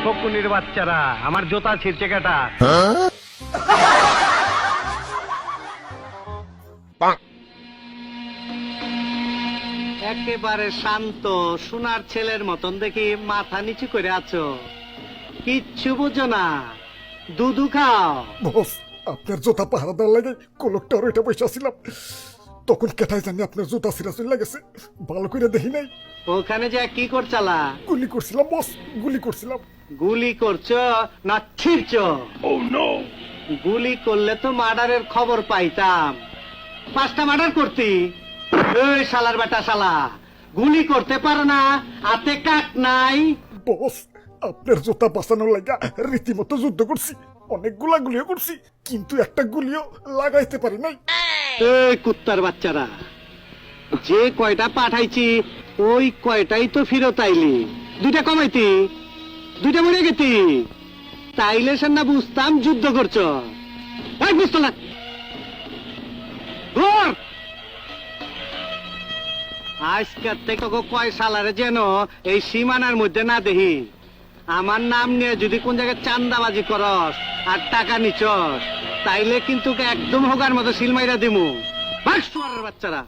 ফকুনির বাচ্চারা, আমার জোতা ছিঁড়ছে কাটা। একেবারে শান্ত সোনার ছেলের মতন দেখি মাথা নিচু করে আছো, কিচ্ছু বুঝো না, দুধু খাও। বস, আপনার জুতা পাহারা দেওয়ার লাগে কলকটার ওইটা বসে ছিলাম, তখন কেটাই জানি আপনার জুতা ছিঁড়া চলে গেছে, ভালো করে দেখি নাই। ওখানে যে কি করছালা? গুলি করছিলাম বস, গুলি করছিলাম। গুলি করছো না ছিড়ছো? গুলি করলে তো মার্ডারের খবর পাইতাম, 5টা মার্ডার করতি। এই শালার বেটা শালা, গুলি করতে পারো না, হাতে কাক নাই। বস, আপনার জুতা বাঁচানোর লাগা রীতিমতো যুদ্ধ করছি, অনেকগুলা গুলিও করছি, কিন্তু একটা গুলিও লাগাইতে পারি নাই। এই কুত্তার বাচ্চারা, যে কয়টা পাঠাইছি ওই কয়টাই তো ফিরত আইলি, 2টা কমাইতি, 2টা মরে গেতি, তাইলে সে না বুঝতাম যুদ্ধ করছো। এই বুঝতো না আজকের থেকে কয় সালারে যেন এই সীমানার মধ্যে না দেখি। আমার নাম নিয়ে যদি কোন জায়গায় চান্দাবাজি করস আর টাকা নিচস, তাইলে কিন্তু একদম হোগার মতো সিলমাইরা দিমু। বাচ্চারা।